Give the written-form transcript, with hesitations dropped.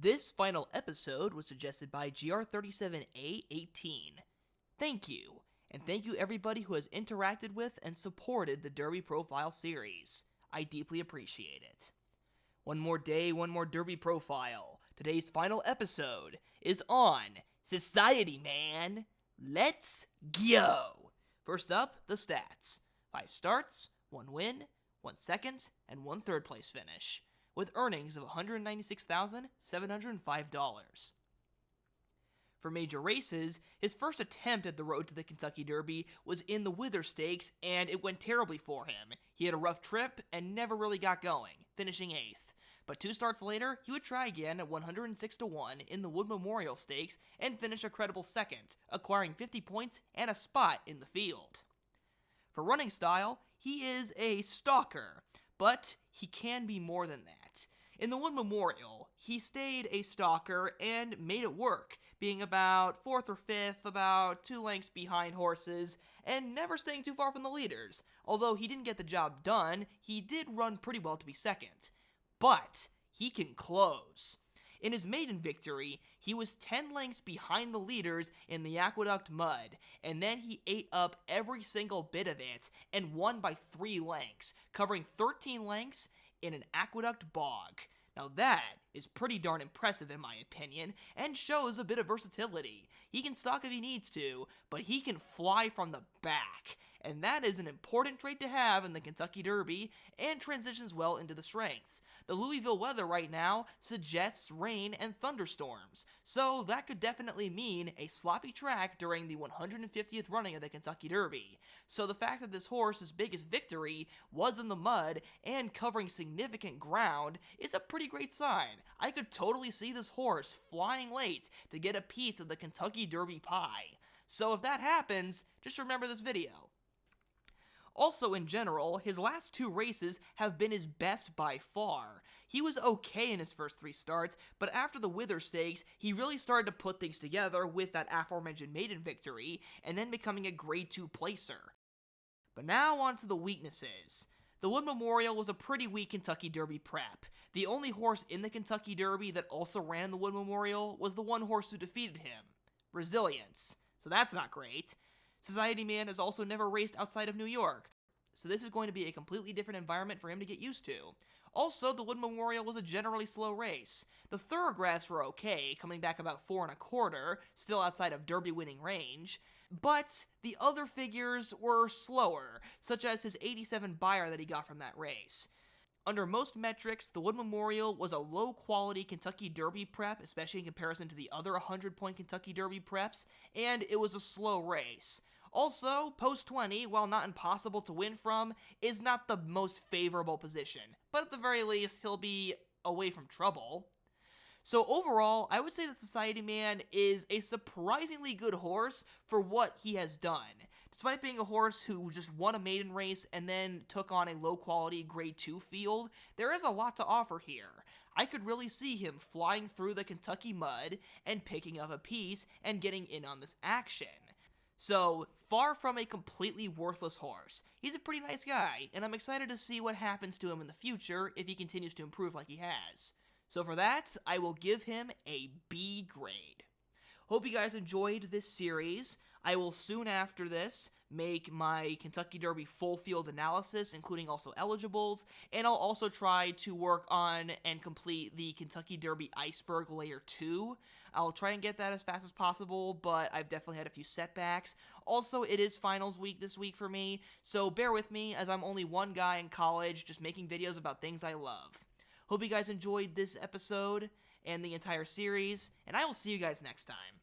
This final episode was suggested by GR37A18. Thank you, and thank you everybody who has interacted with and supported the Derby Profile series. I deeply appreciate it. One more day, one more Derby Profile. Today's final episode is on Society, man. Let's go! First up, the stats. 5 starts, 1 win, 1 second, and 1 third place finish, with earnings of $196,705. For major races, his first attempt at the road to the Kentucky Derby was in the Wither Stakes, and it went terribly for him. He had a rough trip and never really got going, finishing 8th. But 2 starts later, he would try again at 106-1 in the Wood Memorial Stakes and finish a credible 2nd, acquiring 50 points and a spot in the field. For running style, he is a stalker, but he can be more than that. In the Wood Memorial, he stayed a stalker and made it work, being about 4th or 5th, about 2 lengths behind horses, and never staying too far from the leaders. Although he didn't get the job done, he did run pretty well to be 2nd. But he can close. In his maiden victory, he was 10 lengths behind the leaders in the Aqueduct Mud, and then he ate up every single bit of it and won by 3 lengths, covering 13 lengths in an Aqueduct Bog. Now that is pretty darn impressive in my opinion, and shows a bit of versatility. He can stalk if he needs to, but he can fly from the back, and that is an important trait to have in the Kentucky Derby, and transitions well into the strengths. The Louisville weather right now suggests rain and thunderstorms, so that could definitely mean a sloppy track during the 150th running of the Kentucky Derby. So the fact that this horse's biggest victory was in the mud and covering significant ground is a pretty great sign. I could totally see this horse flying late to get a piece of the Kentucky Derby pie. So if that happens, just remember this video. Also, in general, his last 2 races have been his best by far. He was okay in his first 3 starts, but after the Wither Stakes, he really started to put things together with that aforementioned maiden victory, and then becoming a grade 2 placer. But now on to the weaknesses. The Wood Memorial was a pretty weak Kentucky Derby prep. The only horse in the Kentucky Derby that also ran the Wood Memorial was the one horse who defeated him, Resilience. So that's not great. Society Man has also never raced outside of New York, so this is going to be a completely different environment for him to get used to. Also, the Wood Memorial was a generally slow race. The thoroughgrass were okay, coming back about 4 1/4, still outside of Derby winning range, but the other figures were slower, such as his 87 Beyer that he got from that race. Under most metrics, the Wood Memorial was a low-quality Kentucky Derby prep, especially in comparison to the other 100-point Kentucky Derby preps, and it was a slow race. Also, post 20, while not impossible to win from, is not the most favorable position, but at the very least, he'll be away from trouble. So overall, I would say that Society Man is a surprisingly good horse for what he has done. Despite being a horse who just won a maiden race and then took on a low-quality grade 2 field, there is a lot to offer here. I could really see him flying through the Kentucky mud and picking up a piece and getting in on this action. So, far from a completely worthless horse. He's a pretty nice guy, and I'm excited to see what happens to him in the future if he continues to improve like he has. So for that, I will give him a B grade. Hope you guys enjoyed this series. I will soon after this make my Kentucky Derby full field analysis, including also eligibles, and I'll also try to work on and complete the Kentucky Derby Iceberg Layer 2. I'll try and get that as fast as possible, but I've definitely had a few setbacks. Also, it is finals week this week for me, so bear with me as I'm only one guy in college just making videos about things I love. Hope you guys enjoyed this episode and the entire series, and I will see you guys next time.